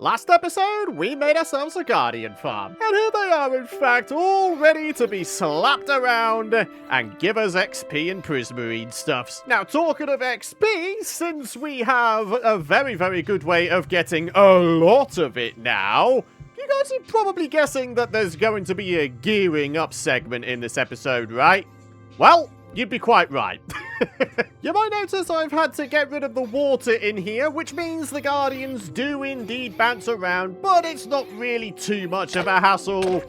Last episode, we made ourselves a guardian farm. And here they are, in fact, all ready to be slapped around and give us XP and prismarine stuffs. Now, talking of XP, since we have a very, very good way of getting a lot of it now, you guys are probably guessing that there's going to be a gearing up segment in this episode, right? Well, you'd be quite right. You might notice I've had to get rid of the water in here, which means the Guardians do indeed bounce around, but it's not really too much of a hassle.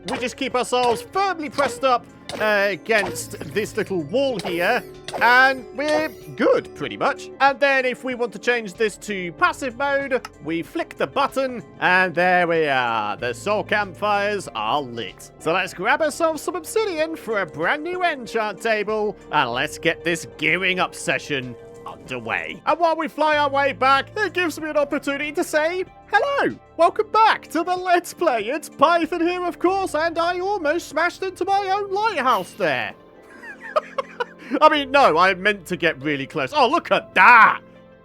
We just keep ourselves firmly pressed up against this little wall here, and we're good, pretty much. And then if we want to change this to passive mode, we flick the button, and there we are. The soul campfires are lit. So let's grab ourselves some obsidian for a brand new enchant table, and let's get this gearing up session underway. And while we fly our way back, it gives me an opportunity to say hello! Welcome back to the Let's Play. It's Python here, of course, and I almost smashed into my own lighthouse there. I mean, no, I meant to get really close. Oh, look at that!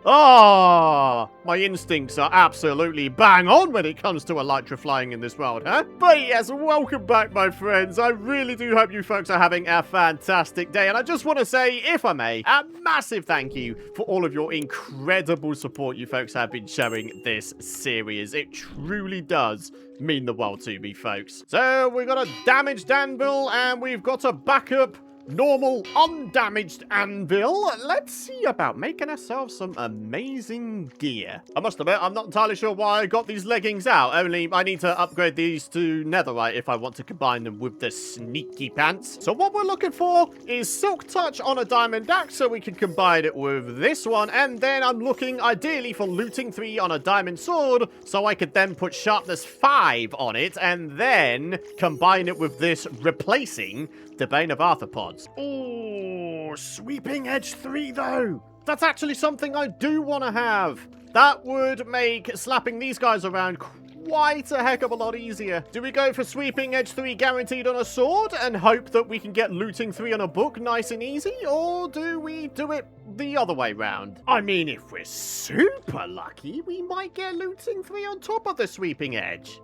Oh, my instincts are absolutely bang on when it comes to electrifying in this world, huh? But yes, welcome back, my friends. I really do hope you folks are having a fantastic day. And I just want to say, if I may, a massive thank you for all of your incredible support you folks have been showing this series. It truly does mean the world to me, folks. So we've got a damaged anvil and we've got a backup normal, undamaged anvil. Let's see about making ourselves some amazing gear. I must admit, I'm not entirely sure why I got these leggings out. Only I need to upgrade these to netherite if I want to combine them with the sneaky pants. So what we're looking for is silk touch on a diamond axe, so we can combine it with this one. And then I'm looking ideally for looting 3 on a diamond sword, so I could then put sharpness 5 on it, and then combine it with this, replacing the Bane of Arthropods. Oh, sweeping edge 3 though. That's actually something I do want to have. That would make slapping these guys around quite a heck of a lot easier. Do we go for sweeping edge 3 guaranteed on a sword and hope that we can get looting 3 on a book nice and easy? Or do we do it the other way round? I mean, if we're super lucky, we might get looting 3 on top of the sweeping edge.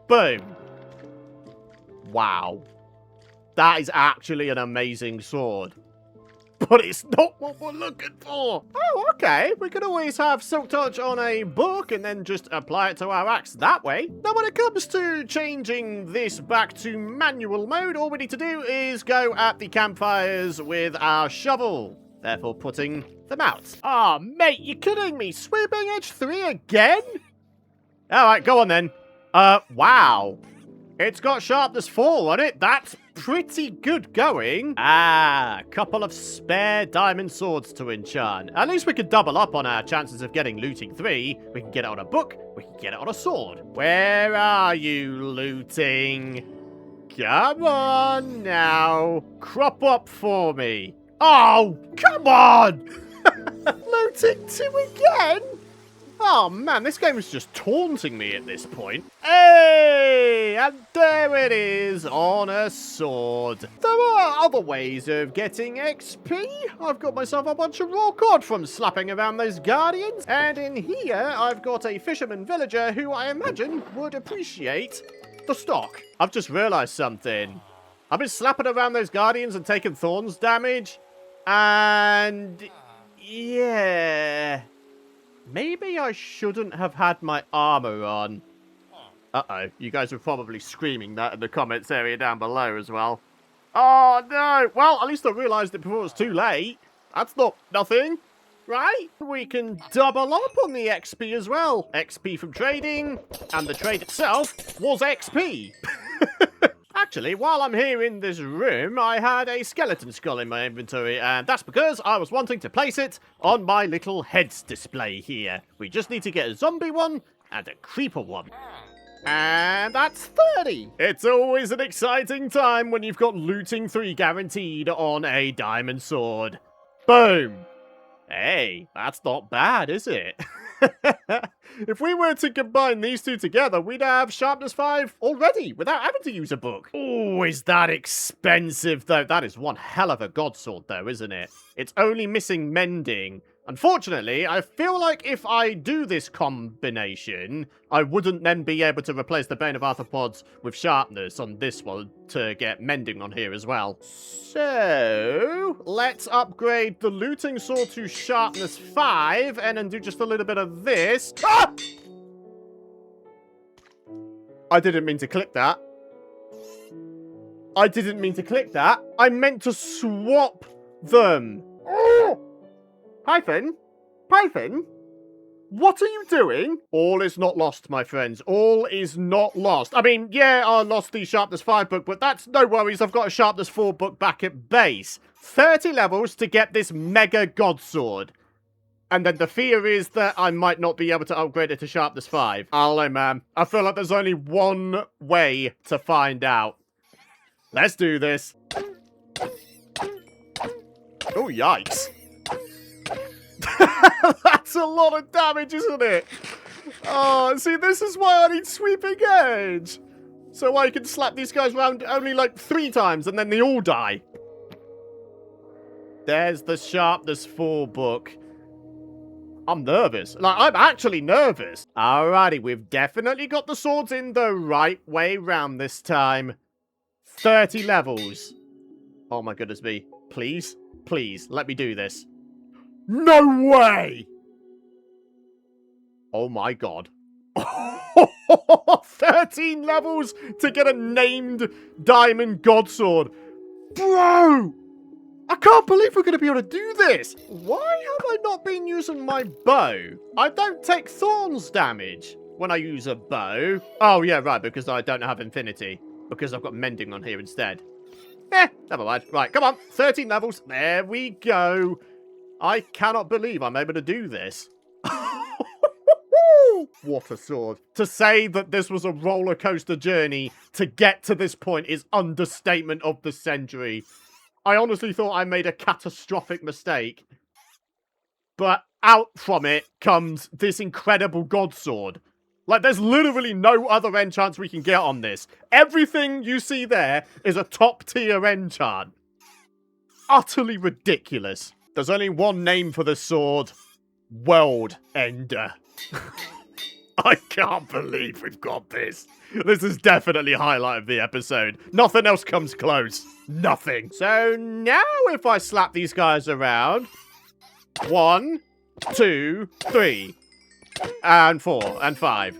Boom. Wow. That is actually an amazing sword. But it's not what we're looking for. Oh, okay. We could always have silk touch on a book and then just apply it to our axe that way. Now, when it comes to changing this back to manual mode, all we need to do is go at the campfires with our shovel, therefore putting them out. Oh, mate, you're kidding me. Sweeping edge 3 again? All right, go on then. Wow. It's got sharpness 4 on it. That's pretty good going. Ah, a couple of spare diamond swords to enchant. At least we could double up on our chances of getting looting 3. We can get it on a book. We can get it on a sword. Where are you, looting? Come on now. Crop up for me. Oh, come on. Looting 2 again? Oh man, this game is just taunting me at this point. Hey! And there it is, on a sword. There are other ways of getting XP. I've got myself a bunch of raw cod from slapping around those guardians. And in here, I've got a fisherman villager who I imagine would appreciate the stock. I've just realized something. I've been slapping around those guardians and taking thorns damage. And yeah, maybe I shouldn't have had my armor on. Uh-oh, you guys are probably screaming that in the comments area down below as well. Oh, no. Well, at least I realised it before it was too late. That's not nothing, right? We can double up on the XP as well. XP from trading, and the trade itself was XP. Actually, while I'm here in this room, I had a skeleton skull in my inventory, and that's because I was wanting to place it on my little heads display here. We just need to get a zombie one and a creeper one. And that's 30. It's always an exciting time when you've got looting 3 guaranteed on a diamond sword. Boom. Hey, that's not bad, is it? If we were to combine these 2 together, we'd have sharpness 5 already without having to use a book. Oh, is that expensive, though? That is one hell of a god sword, though, isn't it? It's only missing mending. Unfortunately, I feel like if I do this combination, I wouldn't then be able to replace the Bane of Arthropods with Sharpness on this one to get Mending on here as well. So, let's upgrade the Looting Sword to Sharpness 5, and then do just a little bit of this. Ah! I didn't mean to click that. I didn't mean to click that. I meant to swap them. Oh! Python? Python? What are you doing? All is not lost, my friends. All is not lost. I mean, yeah, I lost the Sharpness 5 book, but that's no worries. I've got a Sharpness 4 book back at base. 30 levels to get this Mega God Sword. And then the fear is that I might not be able to upgrade it to Sharpness 5. I don't know, man. I feel like there's only one way to find out. Let's do this. Oh, yikes. That's a lot of damage, isn't it? Oh, see, this is why I need Sweeping Edge. So I can slap these guys around only like 3 times and then they all die. There's the Sharpness 4 book. I'm nervous. Like, I'm actually nervous. Alrighty, we've definitely got the swords in the right way round this time. 30 levels. Oh my goodness me. Please, please, let me do this. No way! Oh my god. 13 levels to get a named Diamond God Sword. Bro! I can't believe we're going to be able to do this. Why have I not been using my bow? I don't take thorns damage when I use a bow. Oh, yeah, right, because I don't have infinity. Because I've got mending on here instead. Never mind. Right, come on. 13 levels. There we go. I cannot believe I'm able to do this. What a sword. To say that this was a roller coaster journey to get to this point is understatement of the century. I honestly thought I made a catastrophic mistake. But out from it comes this incredible God Sword. Like, there's literally no other enchants we can get on this. Everything you see there is a top-tier enchant. Utterly ridiculous. There's only one name for this sword. World Ender. I can't believe we've got this. This is definitely highlight of the episode. Nothing else comes close. Nothing. So now if I slap these guys around. 1, 2, 3. And 4, and 5.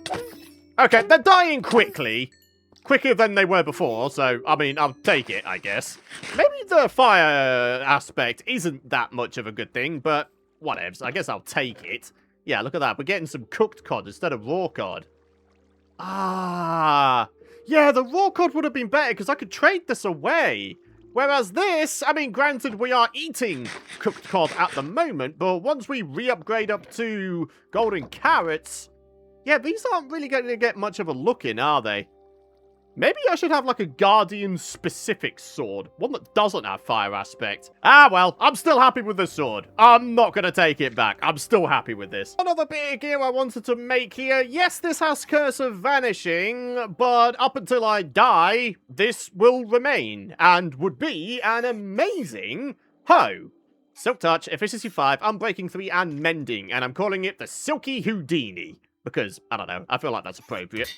Okay, they're dying quickly. Quicker than they were before, so, I mean, I'll take it, I guess. Maybe the fire aspect isn't that much of a good thing, but whatevs. I guess I'll take it. Yeah, look at that. We're getting some cooked cod instead of raw cod. Ah. Yeah, the raw cod would have been better because I could trade this away. Whereas this, I mean, granted, we are eating cooked cod at the moment, but once we re-upgrade up to golden carrots, yeah, these aren't really going to get much of a look in, are they? Maybe I should have, like, a Guardian-specific sword. One that doesn't have fire aspect. Ah, well, I'm still happy with the sword. I'm not going to take it back. I'm still happy with this. Another bit of gear I wanted to make here. Yes, this has Curse of Vanishing, but up until I die, this will remain and would be an amazing hoe. Silk Touch, Efficiency 5, Unbreaking 3, and Mending, and I'm calling it the Silky Houdini. Because, I don't know, I feel like that's appropriate.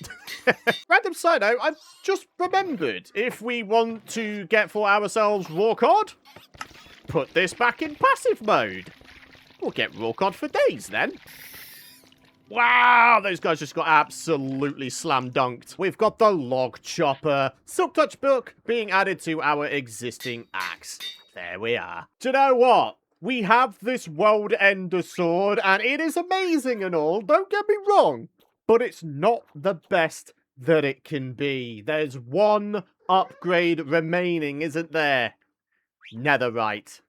Random side note, I've just remembered. If we want to get for ourselves raw cod, put this back in passive mode. We'll get raw cod for days then. Wow, those guys just got absolutely slam dunked. We've got the log chopper. Silk Touch book being added to our existing axe. There we are. Do you know what? We have this World Ender sword, and it is amazing and all, don't get me wrong, but it's not the best that it can be. There's one upgrade remaining, isn't there? Netherite.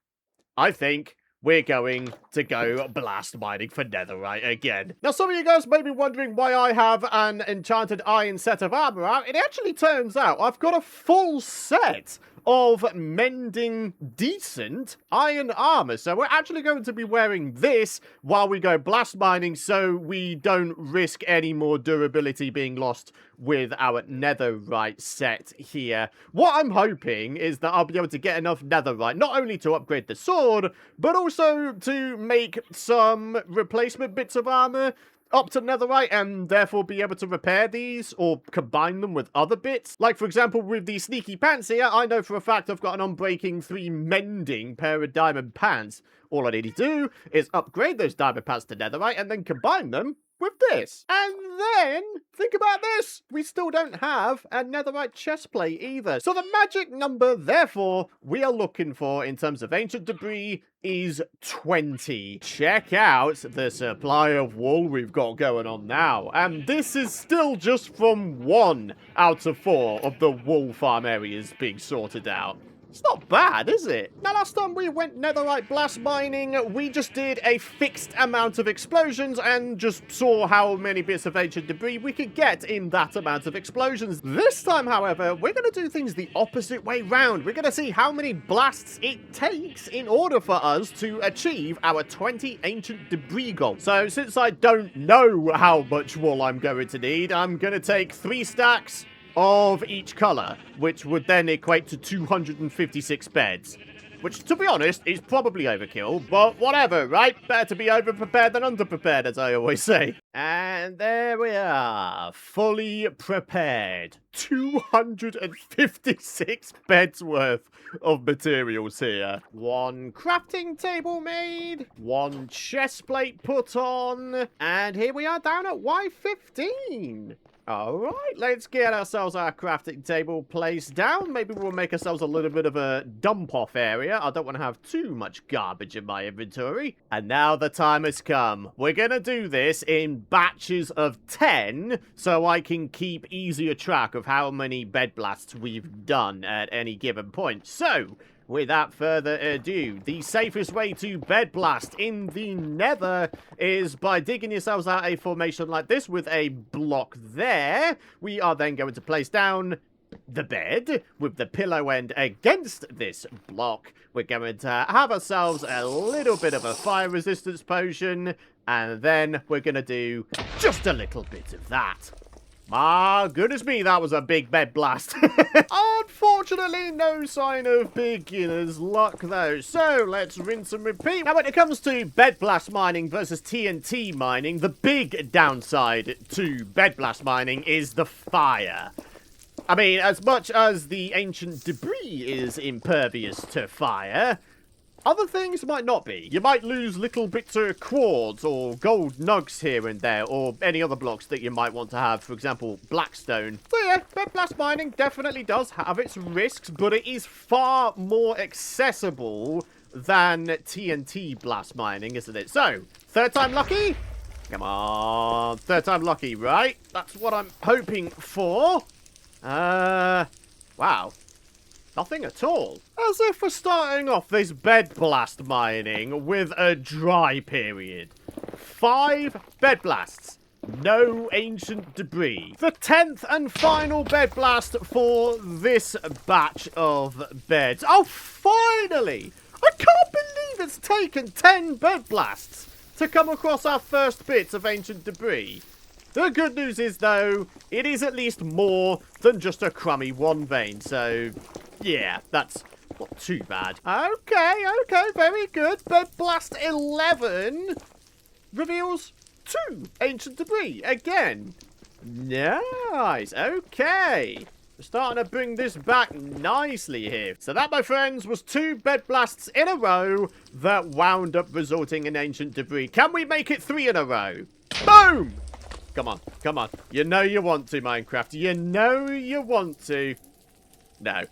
I think we're going to go blast mining for netherite again. Now, some of you guys may be wondering why I have an enchanted iron set of armor out. It actually turns out I've got a full set of mending decent iron armor. So we're actually going to be wearing this while we go blast mining so we don't risk any more durability being lost with our netherite set here. What I'm hoping is that I'll be able to get enough netherite, not only to upgrade the sword, but also to make some replacement bits of armor up to netherite and therefore be able to repair these or combine them with other bits. Like, for example, with these sneaky pants here, I know for a fact I've got an unbreaking 3 mending pair of diamond pants. All I need to do is upgrade those diamond pants to netherite and then combine them with this. And then, think about this, we still don't have a netherite chestplate either. So the magic number, therefore, we are looking for in terms of ancient debris is 20. Check out the supply of wool we've got going on now. And this is still just from 1 out of 4 of the wool farm areas being sorted out. It's not bad, is it? Now, last time we went netherite blast mining, we just did a fixed amount of explosions and just saw how many bits of ancient debris we could get in that amount of explosions. This time, however, we're going to do things the opposite way round. We're going to see how many blasts it takes in order for us to achieve our 20 ancient debris goal. So, since I don't know how much wool I'm going to need, I'm going to take 3 stacks of each color, which would then equate to 256 beds. Which, to be honest, is probably overkill, but whatever, right? Better to be over-prepared than under-prepared, as I always say. And there we are, fully prepared. 256 beds worth of materials here. 1 crafting table made, 1 chest plate put on, and here we are down at Y15. Alright, let's get ourselves our crafting table placed down. Maybe we'll make ourselves a little bit of a dump-off area. I don't want to have too much garbage in my inventory. And now the time has come. We're going to do this in batches of 10, so I can keep easier track of how many bed blasts we've done at any given point. So, without further ado, the safest way to bed blast in the nether is by digging yourselves out a formation like this with a block there. We are then going to place down the bed with the pillow end against this block. We're going to have ourselves a little bit of a fire resistance potion, and then we're going to do just a little bit of that. My goodness me, that was a big bed blast. Unfortunately, no sign of beginner's luck, though. So, let's rinse and repeat. Now, when it comes to bed blast mining versus TNT mining, the big downside to bed blast mining is the fire. I mean, as much as the ancient debris is impervious to fire, other things might not be. You might lose little bits of quartz or gold nugs here and there, or any other blocks that you might want to have, for example, blackstone. So yeah, bed blast mining definitely does have its risks, but it is far more accessible than TNT blast mining, isn't it? So, 3rd time lucky? Come on, 3rd time lucky, right? That's what I'm hoping for. Wow. Nothing at all. As if we're starting off this bed blast mining with a dry period. 5 bed blasts. No ancient debris. The 10th and final bed blast for this batch of beds. Oh, finally! I can't believe it's taken 10 bed blasts to come across our first bits of ancient debris. The good news is, though, it is at least more than just a crummy 1 vein, so yeah, that's not too bad. Okay, very good. Bed blast 11 reveals 2 ancient debris again. Nice, okay. We're starting to bring this back nicely here. So that, my friends, was 2 bed blasts in a row that wound up resulting in ancient debris. Can we make it 3 in a row? Boom! Come on, come on. You know you want to, Minecraft. You know you want to. No,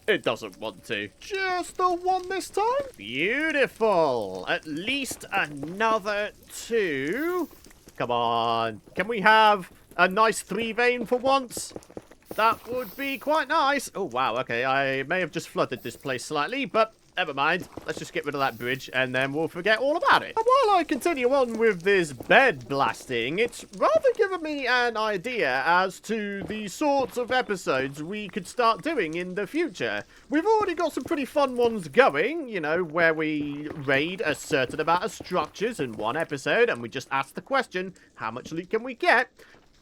it doesn't want to. Just the 1 this time. Beautiful. At least another 2. Come on. Can we have a nice 3 vein for once? That would be quite nice. Oh, wow. Okay, I may have just flooded this place slightly, but never mind. Let's just get rid of that bridge, and then we'll forget all about it. And while I continue on with this bed blasting, it's rather given me an idea as to the sorts of episodes we could start doing in the future. We've already got some pretty fun ones going, you know, where we raid a certain amount of structures in one episode, and we just ask the question, how much loot can we get?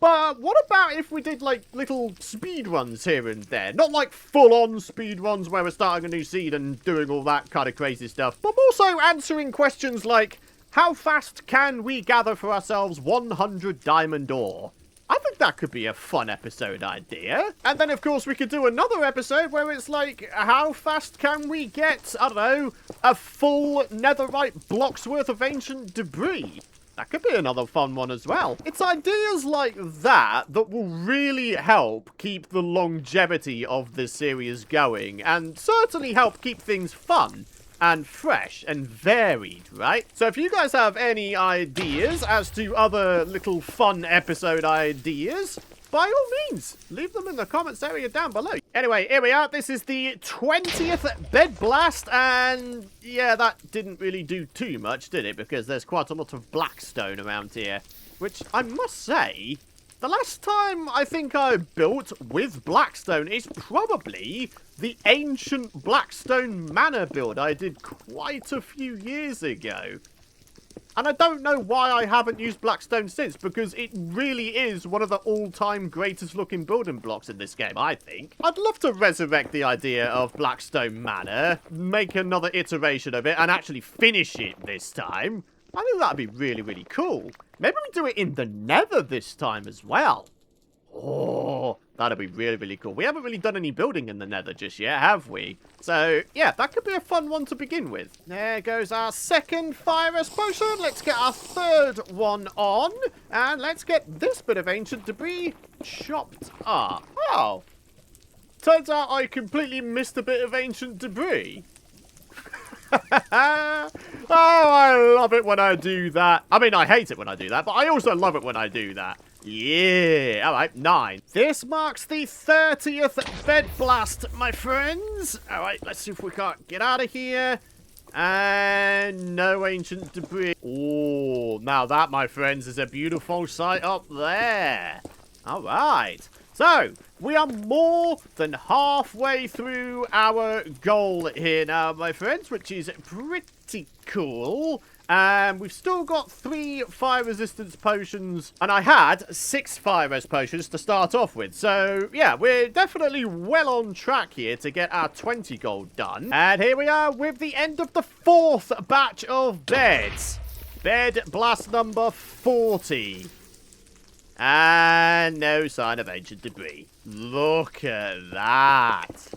But what about if we did, like, little speed runs here and there? Not like full-on speed runs where we're starting a new seed and doing all that kind of crazy stuff, but also answering questions like, how fast can we gather for ourselves 100 diamond ore? I think that could be a fun episode idea. And then, of course, we could do another episode where it's like, how fast can we get, I don't know, a full netherite block's worth of ancient debris? That could be another fun one as well. It's ideas like that that will really help keep the longevity of this series going, and certainly help keep things fun and fresh and varied, right? So if you guys have any ideas as to other little fun episode ideas, by all means, leave them in the comments area down below. Anyway, here we are. This is the 20th bed blast, and yeah, that didn't really do too much, did it? Because there's quite a lot of blackstone around here, which I must say, the last time I think I built with blackstone is probably the ancient blackstone manor build I did quite a few years ago. And I don't know why I haven't used blackstone since, because it really is one of the all-time greatest looking building blocks in this game, I think. I'd love to resurrect the idea of Blackstone Manor, make another iteration of it, and actually finish it this time. I think that'd be really, really cool. Maybe we do it in the Nether this time as well. Oh, that'd be really, really cool. We haven't really done any building in the Nether just yet, have we? So, yeah, that could be a fun one to begin with. There goes our second fire rest potion. Let's get our third one on. And let's get this bit of ancient debris chopped up. Oh. Turns out I completely missed a bit of ancient debris. Oh, I love it when I do that. I mean, I hate it when I do that, but I also love it when I do that. Yeah, alright, 9. This marks the 30th bed blast, my friends. Alright, let's see if we can't get out of here. And no ancient debris. Oh, now that, my friends, is a beautiful sight up there. Alright. So, we are more than halfway through our goal here now, my friends, which is pretty cool. And we've still got 3 fire resistance potions, and I had 6 fire res potions to start off with. So, yeah, we're definitely well on track here to get our 20 gold done. And here we are with the end of the 4th batch of beds. Bed blast number 40. And no sign of ancient debris. Look at that.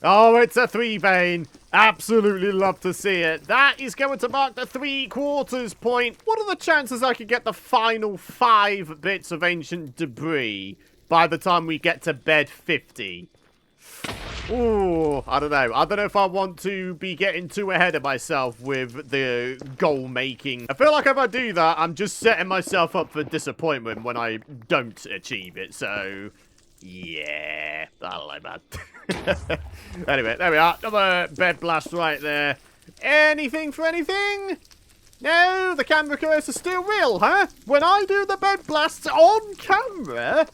Oh, it's a 3 vein. Absolutely love to see it. That is going to mark the 3/4 point. What are the chances I could get the final 5 bits of ancient debris by the time we get to bed 50? Ooh, I don't know. I don't know if I want to be getting too ahead of myself with the goal making. I feel like if I do that, I'm just setting myself up for disappointment when I don't achieve it. So, yeah, I don't know, man. Anyway, there we are. Another bed blast right there. Anything for anything? No, the camera curse is still real, huh? When I do the bed blasts on camera,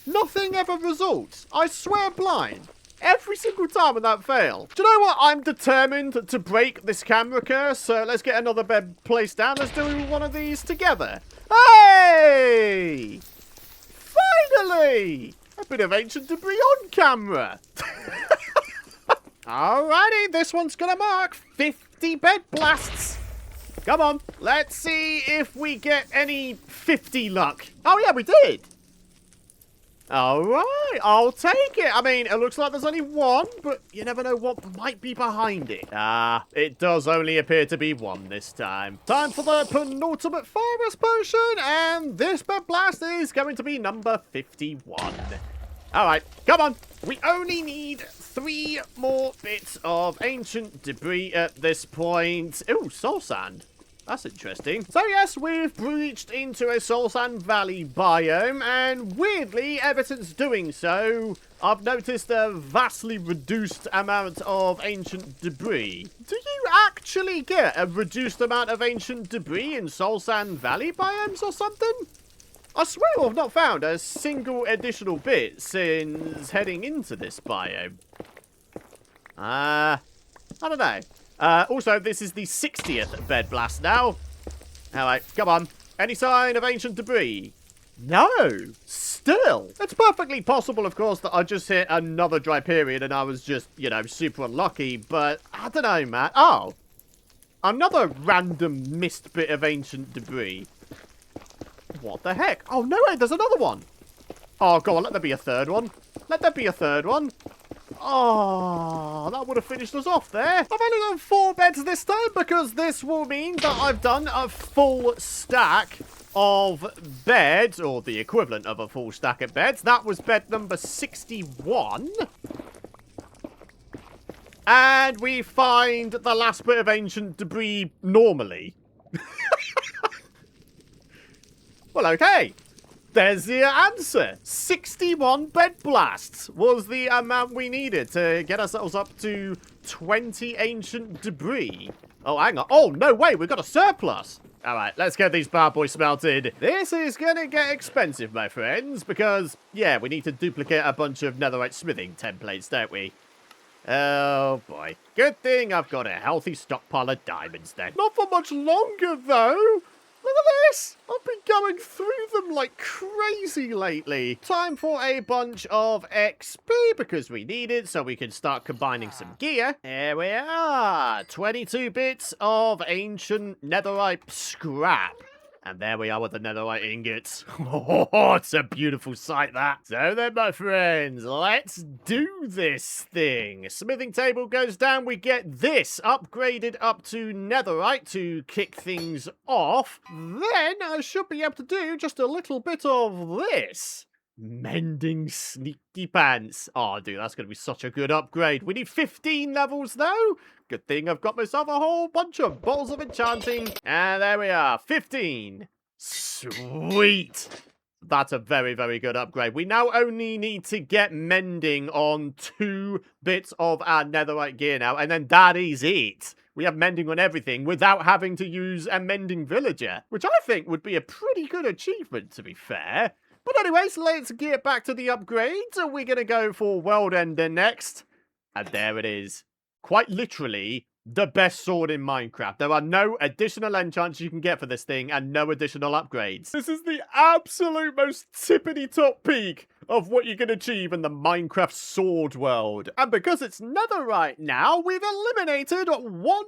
nothing ever results. I swear blind. Every single time when that failed. Do you know what? I'm determined to break this camera curse, so let's get another bed placed down. Let's do one of these together. Hey! Finally! A bit of ancient debris on camera. Alrighty, this one's gonna mark 50 bed blasts. Come on, let's see if we get any 50 luck. Oh yeah, we did. Alright, I'll take it. I mean, it looks like there's only one, but you never know what might be behind it. Ah, it does only appear to be one this time. Time for the penultimate fire rest potion, and this bed blast is going to be number 51. Alright, come on. We only need 3 more bits of ancient debris at this point. Ooh, soul sand. That's interesting. So yes, we've breached into a Soul Sand Valley biome, and weirdly, ever since doing so, I've noticed a vastly reduced amount of ancient debris. Do you actually get a reduced amount of ancient debris in Soul Sand Valley biomes or something? I swear I've not found a single additional bit since heading into this biome. I don't know. Also, this is the 60th bed blast now. Alright, come on. Any sign of ancient debris? No. Still. It's perfectly possible, of course, that I just hit another dry period and I was just, you know, super unlucky. But, I don't know, man. Oh. Another random missed bit of ancient debris. What the heck? Oh, no way, there's another one. Oh, go on, let there be a third one. Let there be a third one. Oh, that would have finished us off there. I've only done 4 beds this time because this will mean that I've done a full stack of beds, or the equivalent of a full stack of beds. That was bed number 61. And we find the last bit of ancient debris normally. Well, okay. There's the answer. 61 bed blasts was the amount we needed to get ourselves up to 20 ancient debris. Oh, hang on. Oh, no way. We've got a surplus. All right, let's get these bad boys smelted. This is going to get expensive, my friends, because, yeah, we need to duplicate a bunch of netherite smithing templates, don't we? Oh, boy. Good thing I've got a healthy stockpile of diamonds, then. Not for much longer, though. Look at this! I've been going through them like crazy lately. Time for a bunch of XP because we need it so we can start combining some gear. Here we are. 22 bits of ancient netherite scrap. And there we are with the netherite ingots. Oh, it's a beautiful sight, that. So then, my friends, let's do this thing. Smithing table goes down. We get this upgraded up to netherite to kick things off. Then I should be able to do just a little bit of this. Mending sneaky pants. Oh, dude, that's going to be such a good upgrade. We need 15 levels, though. Good thing I've got myself a whole bunch of balls of enchanting. And there we are, 15. Sweet. That's a very, very good upgrade. We now only need to get mending on 2 bits of our netherite gear now. And then that is it. We have mending on everything without having to use a mending villager. Which I think would be a pretty good achievement, to be fair. But anyways, let's get back to the upgrades. We're going to go for World Ender next. And there it is. Quite literally, the best sword in Minecraft. There are no additional enchants you can get for this thing and no additional upgrades. This is the absolute most tippity-top peak of what you can achieve in the Minecraft sword world. And because it's netherite now, we've eliminated one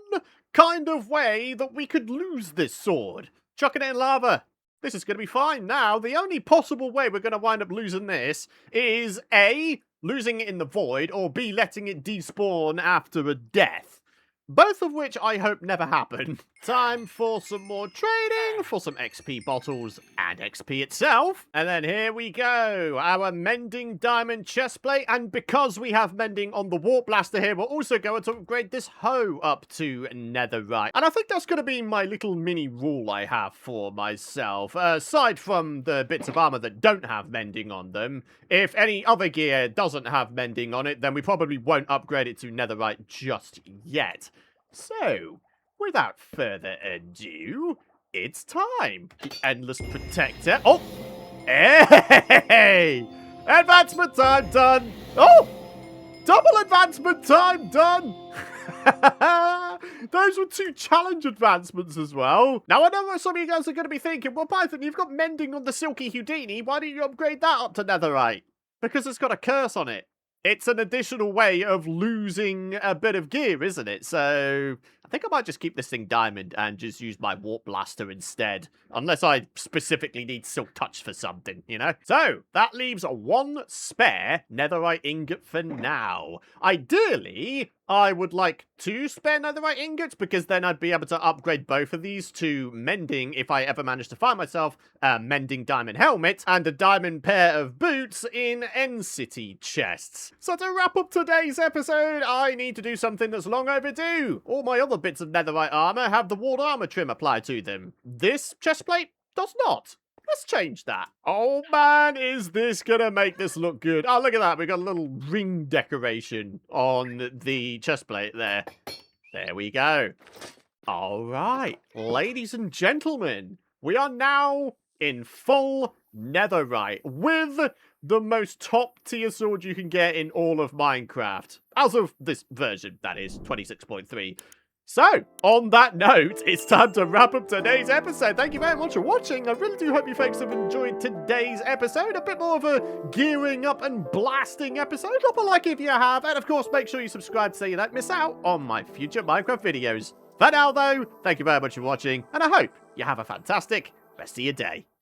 kind of way that we could lose this sword. Chucking it in lava. This is going to be fine now. The only possible way we're going to wind up losing this is A, losing it in the void, or B, letting it despawn after a death. Both of which I hope never happen. Time for some more trading, for some XP bottles and XP itself. And then here we go, our mending diamond chestplate. And because we have mending on the warp blaster here, we're also going to upgrade this hoe up to netherite. And I think that's going to be my little mini rule I have for myself. Aside from the bits of armor that don't have mending on them, if any other gear doesn't have mending on it, then we probably won't upgrade it to netherite just yet. So, without further ado, it's time. The Endless Protector. Oh! Hey! Advancement time done! Oh! Double advancement time done! Those were 2 challenge advancements as well. Now, I know what some of you guys are going to be thinking, well, Python, you've got mending on the Silky Houdini. Why don't you upgrade that up to netherite? Because it's got a curse on it. It's an additional way of losing a bit of gear, isn't it? So, I think I might just keep this thing diamond and just use my warp blaster instead. Unless I specifically need silk touch for something, you know? So, that leaves 1 spare netherite ingot for now. Ideally, I would like 2 spare netherite ingots, because then I'd be able to upgrade both of these to mending if I ever manage to find myself a mending diamond helmet and a diamond pair of boots in End City chests. So to wrap up today's episode, I need to do something that's long overdue. All my other bits of netherite armor have the walled armor trim applied to them. This chestplate does not. Let's change that. Oh man, is this gonna make this look good? Oh, look at that. We got a little ring decoration on the chestplate there. There we go. All right, ladies and gentlemen, we are now in full netherite with the most top tier sword you can get in all of Minecraft. As of this version, that is, 26.3. So, on that note, it's time to wrap up today's episode. Thank you very much for watching. I really do hope you folks have enjoyed today's episode. A bit more of a gearing up and blasting episode. Drop a like if you have. And of course, make sure you subscribe so you don't miss out on my future Minecraft videos. For now, though, thank you very much for watching. And I hope you have a fantastic rest of your day.